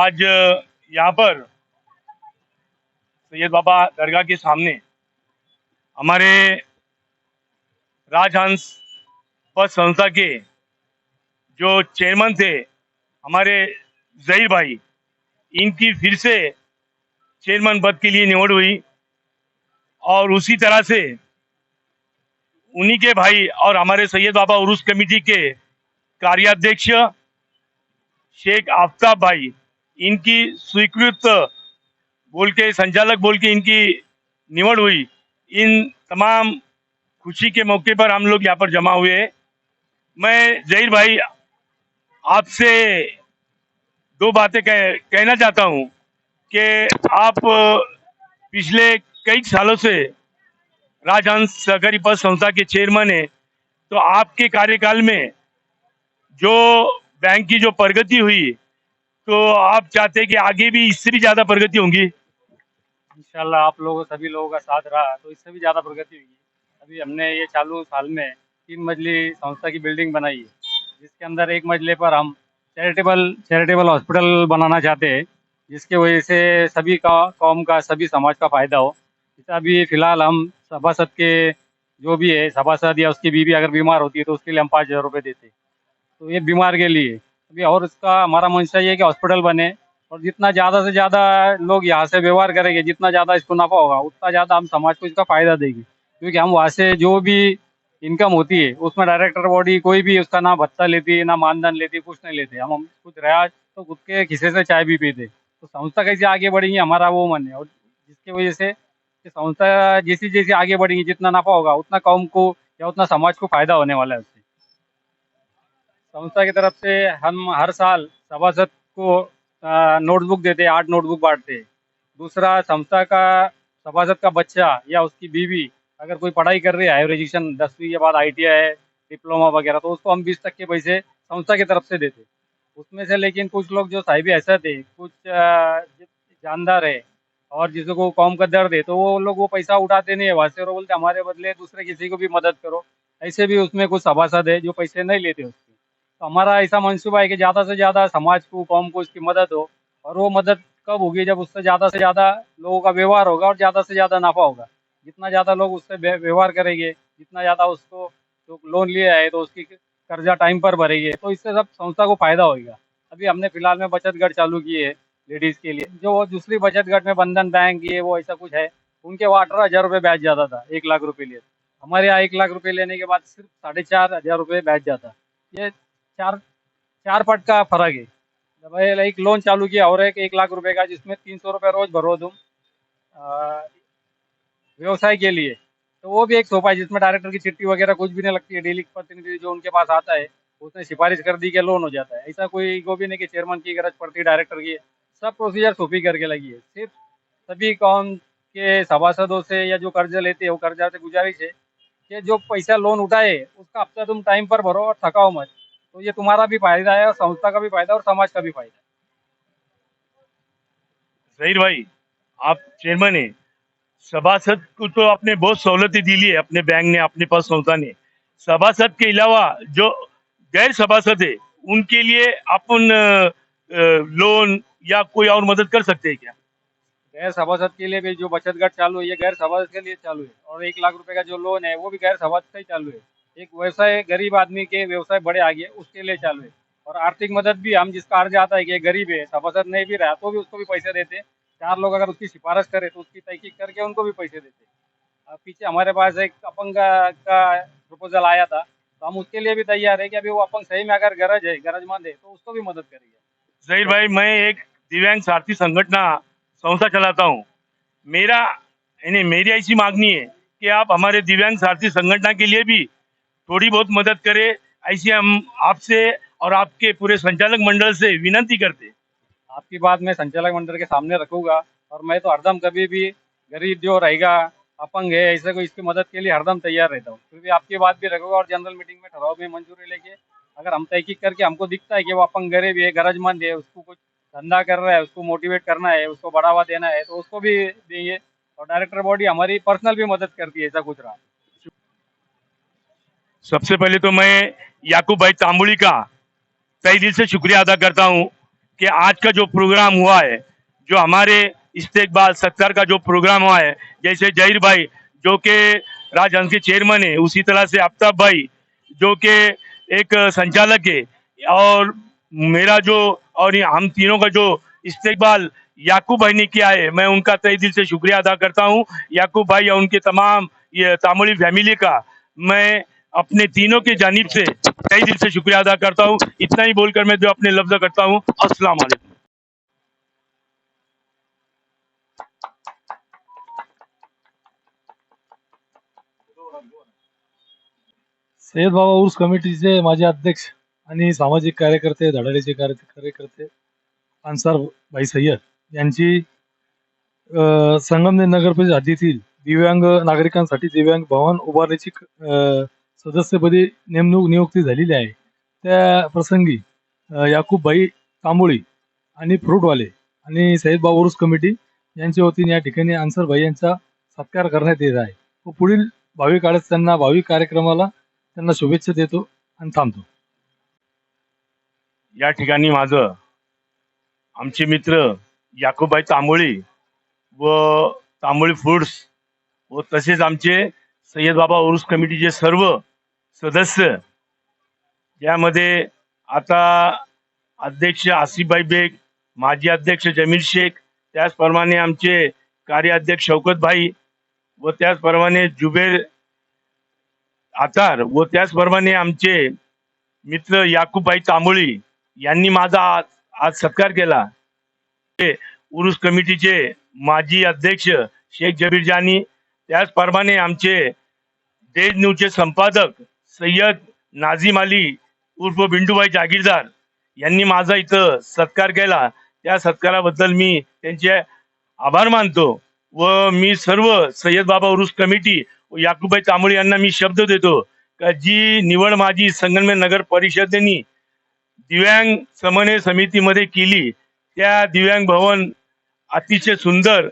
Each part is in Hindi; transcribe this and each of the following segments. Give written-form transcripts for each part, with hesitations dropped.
आज यहाँ पर सैयद बाबा दरगाह के सामने हमारे राजहंस पद संस्था के जो चेयरमैन थे हमारे जहीर भाई, इनकी फिर से चेयरमैन पद के लिए निवड़ हुई और उसी तरह से उन्हीं के भाई और हमारे सैयद बाबा उरुस कमेटी के कार्याध्यक्ष शेख आफ्ताब भाई, इनकी स्वीकृत बोल के संचालक बोल के इनकी निवड़ हुई। इन तमाम खुशी के मौके पर हम लोग यहाँ पर जमा हुए हैं। मैं जहीर भाई आपसे दो बातें कहना चाहता हूँ कि आप पिछले कई सालों से राजहंस सहकारी पद संस्था के चेयरमैन है, तो आपके कार्यकाल में जो बैंक की जो प्रगति हुई, तो आप चाहते हैं कि आगे भी इससे भी ज्यादा प्रगति होंगी? इंशाल्लाह आप लोगों सभी लोगों का साथ रहा तो इससे भी ज़्यादा प्रगति हुई। अभी हमने ये चालू साल में 3 मंजिली संस्था की बिल्डिंग बनाई है, जिसके अंदर एक मंजिले पर हम चैरिटेबल हॉस्पिटल बनाना चाहते हैं, जिसके वजह से सभी का कौम का सभी समाज का फ़ायदा हो। जैसा अभी फ़िलहाल हम सभासद के जो भी है सभासद या उसकी बीवी अगर बीमार होती है तो उसके लिए हम 5,000 रुपये देते हैं, तो ये बीमार के लिए अभी। और इसका हमारा मंशा ये है कि हॉस्पिटल बने और जितना ज़्यादा से ज़्यादा लोग यहाँ से व्यवहार करेंगे, जितना ज़्यादा इसको नफा होगा उतना ज़्यादा हम समाज को इसका फ़ायदा देंगे। क्योंकि हम वहाँ से जो भी इनकम होती है उसमें डायरेक्टर बॉडी कोई भी उसका ना भत्ता लेती है ना मानधन लेती है, कुछ नहीं लेते। हम खुद रहा तो खुद के खिस्से से चाय भी पीते, तो संस्था कैसे आगे बढ़ेंगी हमारा वो मन है। और जिसकी वजह से कि संस्था जैसी जैसी आगे बढ़ेंगी जितना नफा होगा उतना कौम को या उतना समाज को फायदा होने वाला है उससे। संस्था की तरफ से हम हर साल सभासद को नोटबुक देते हैं, 8 नोटबुक बांटते हैं। दूसरा, संस्था का सभासद का बच्चा या उसकी बीवी अगर कोई पढ़ाई कर रही है, हायर एजुकेशन 10वीं के बाद ITI है, डिप्लोमा वगैरह, तो उसको हम 20 तक के पैसे संस्था की तरफ से देते हैं। उसमें से लेकिन कुछ लोग जो साहिब ऐसा थे, कुछ जानदार है और जिसको कौम का दर्द है, तो वो लोग वो पैसा उठाते नहीं है वहाँ से और बोलते हमारे बदले दूसरे किसी को भी मदद करो। ऐसे भी उसमें कुछ सभासद है जो पैसे नहीं लेते उसके। तो हमारा ऐसा मंसूबा है कि ज़्यादा से ज़्यादा समाज को कौम को इसकी मदद हो। और वो मदद कब होगी? जब उससे ज़्यादा से ज़्यादा लोगों का व्यवहार होगा और ज़्यादा से ज़्यादा नफा होगा। जितना ज़्यादा लोग उससे व्यवहार करेंगे, जितना ज़्यादा उसको जो लोन लिया है तो उसकी कर्जा टाइम पर भरेंगे, तो इससे सब संस्था को फायदा होगा। अभी हमने फिलहाल में बचत गढ़ चालू किए है लेडीज के लिए। जो दूसरी बचत गढ़ में बंधन बैंक ये वो ऐसा कुछ है, उनके वो 18,000 रुपये ब्याज जाता था 1 लाख रुपये लिए। हमारे यहाँ 1 लाख रुपये लेने के बाद सिर्फ 4,500 रुपये ब्याज जाता। ये चार चार पट का फर्क है। जब एक लोन चालू किया और एक 1 लाख रुपए का, जिसमें 300 रुपये रोज भरो तुम अ, व्यवसाय के लिए, तो वो भी एक सोफा है जिसमें डायरेक्टर की चिट्ठी वगैरह कुछ भी नहीं लगती है। डेली प्रतिनिधि जो उनके पास आता है उसने सिफारिश कर दी कि लोन हो जाता है। ऐसा कोई को भी नहीं कि चेयरमैन की गरज पड़ती है, डायरेक्टर की। सब प्रोसीजर सोफी करके लगी है। सिर्फ सभी कौम के सभासदों से या जो कर्ज लेते हैं वो कर्जा से गुजारिश है कि जो पैसा लोन उठाए उसका हफ्ता तुम टाइम पर भरो और थकाओ मत। तो ये तुम्हारा भी फायदा है और संस्था का भी फायदा है और समाज का भी फायदा है। जहीर भाई, आप चेयरमैन है, सभासद को तो आपने बहुत सहूलतें दी है, अपने बैंक ने, अपने पास संस्था ने। सभासद के अलावा जो गैर सभासद है उनके लिए अपन लोन या कोई और मदद कर सकते हैं क्या? गैर सभासद के लिए भी जो बचत गट चालू है ये गैर सभासद के लिए चालू है। और 1 लाख रुपए का जो लोन है वो भी गैर सभासद का ही चालू है। एक व्यवसाय गरीब आदमी के व्यवसाय बड़े आगे उसके लिए चालू है। और आर्थिक मदद भी हम जिसका अर्ज आता है कि ये गरीब है, सभासद नहीं भी रहा, तो भी उसको भी पैसे देते हैं। 4 लोग अगर उसकी सिफारिश करे तो उसकी तहकीक करके उनको भी पैसे देते हैं। पीछे हमारे पास एक अपंग का प्रपोजल आया था, तो हम उसके लिए भी तैयार है कि अभी वो अपंग सही में अगर गरज है, गरजमंद है, तो उसको भी मदद करेंगे। जहीर भाई, मैं एक दिव्यांग सारथी संगठन संस्था चलाता हूँ। मेरा यानी मेरी ऐसी मांगनी है कि आप हमारे दिव्यांग सारथी संगठन के लिए भी थोड़ी बहुत मदद करें, ऐसी हम आपसे और आपके पूरे संचालक मंडल से विनती करते हैं। आपकी बात मैं संचालक मंडल के सामने रखूंगा। और मैं तो हरदम कभी भी गरीब जो रहेगा, अपंग है, ऐसे कोई इसकी मदद के लिए हरदम तैयार रहता हूँ। फिर भी आपकी बात भी रखूंगा और जनरल मीटिंग में ठहराव में मंजूरी लेके अगर हम तहकीक करके हमको दिखता है कि वो अपंग गरीब है, गरजमंद है, उसको कुछ धंधा कर रहा है, उसको मोटिवेट करना है, उसको बढ़ावा देना है, तो उसको भी देंगे। और डायरेक्टर बॉडी हमारी पर्सनल भी मदद करती है, ऐसा कुछ रहा। सबसे पहले तो मैं याकूब भाई तांबुली का तहे दिल से शुक्रिया अदा करता हूँ कि आज का जो प्रोग्राम हुआ है, जो हमारे इस्तेकबाल सत्कार का जो प्रोग्राम हुआ है, जैसे जहीर भाई जो कि राजहंस के चेयरमैन है, उसी तरह से आफ्ताब भाई जो कि एक संचालक है, और मेरा जो और हम तीनों का जो इस्तेकबाल याकूब भाई ने किया है, मैं उनका तहे दिल से शुक्रिया अदा करता हूँ। याकूब भाई और उनके तमाम ये तामुली फैमिली का मैं अपने तीनों के जानिब से तहे दिल से शुक्रिया अदा करता हूँ। इतना ही बोलकर मैं जो अपने लफ्ज करता हूँ, अस्सलाम वालेकुम। सय्यद बाबा उर्स कमिटीचे माजी अध्यक्ष आणि सामाजिक कार्यकर्ते धडाडीचे कार्यकर्ते अन्सार भाई सय्यद यांची संगमनेर नगर परिषद हद्दीतील दिव्यांग नागरिकांसाठी दिव्यांग भवन उभारणीची सदस्यपदी नियुक्ती झालेली आहे. त्या प्रसंगी याकूब भाई तांबोळी आणि फ्रूटवाले आणि सय्यद बाबा उर्स कमिटी यांच्या वतीने या ठिकाणी अन्सार भाई यांचा सत्कार करण्यात येत आहे. व पुढील भावी काळात त्यांना भावी कार्यक्रमाला त्यांना शुभेच्छा देतो आणि थांबतो. या ठिकाणी माझं आमचे मित्र याकूबभाई तांबोळी व तांबोळी फूड्स व तसेच आमचे सय्यद बाबा उर्स कमिटीचे सर्व सदस्य, यामध्ये आता अध्यक्ष आसिफभाई बेग, माजी अध्यक्ष जमील शेख, त्याचप्रमाणे आमचे कार्याध्यक्ष शौकत भाई व त्याचप्रमाणे जुबेर आतार व त्याचप्रमाणे आमचे मित्र याकूबभाई तांबोळी यांनी माझा आज सत्कार केला. उरुस कमिटीचे माजी अध्यक्ष शेख जबीर जानी, त्याचप्रमाणे आमचे देश न्यूजचे संपादक सय्यद नाझीम अली उर्फ बिंडूभाई जागीरदार यांनी माझा इथं सत्कार केला. त्या सत्काराबद्दल मी त्यांचे आभार मानतो व मी सर्व सय्यद बाबा उरुस कमिटी व याकूबभाई तांबोळी यांना मी शब्द देतो का जी निवड माझी संगमनेर नगर परिषदेने दिव्यांग समन्वय समितीमध्ये केली, त्या दिव्यांग भवन अतिशय सुंदर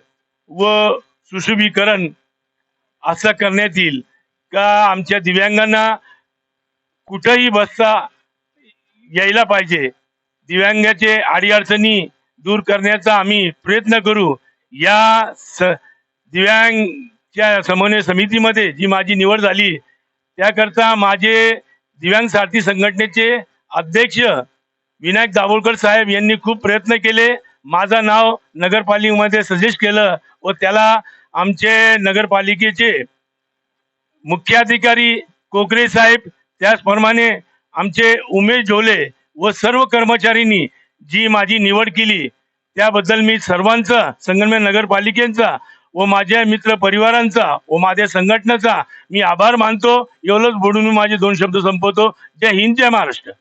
व सुशोभीकरण असं करण्यात येईल का आमच्या दिव्यांगांना कुठेही बसता यायला पाहिजे. दिव्यांगाचे अडीअडचणी दूर करण्याचा आम्ही प्रयत्न करू. या दिव्यांगच्या समन्वय समितीमध्ये जी माझी निवड झाली, त्याकरता माझे दिव्यांग सारथी संघटनेचे अध्यक्ष विनायक दाभोळकर साहेब यांनी खूप प्रयत्न केले. माझं नाव नगरपालिकेमध्ये सजेस्ट केलं व त्याला आमचे नगरपालिकेचे मुख्याधिकारी कोकरे साहेब, त्याचप्रमाणे आमचे उमेश झोले व सर्व कर्मचाऱ्यांनी जी माझी निवड केली, त्याबद्दल मी सर्वांचा, संगमनेर नगरपालिकेचा व माझ्या मित्र परिवारांचा व माझ्या संघटनेचा मी आभार मानतो. एवढंच बोलून मी माझे 2 शब्द संपवतो. जय हिंद, जय महाराष्ट्र.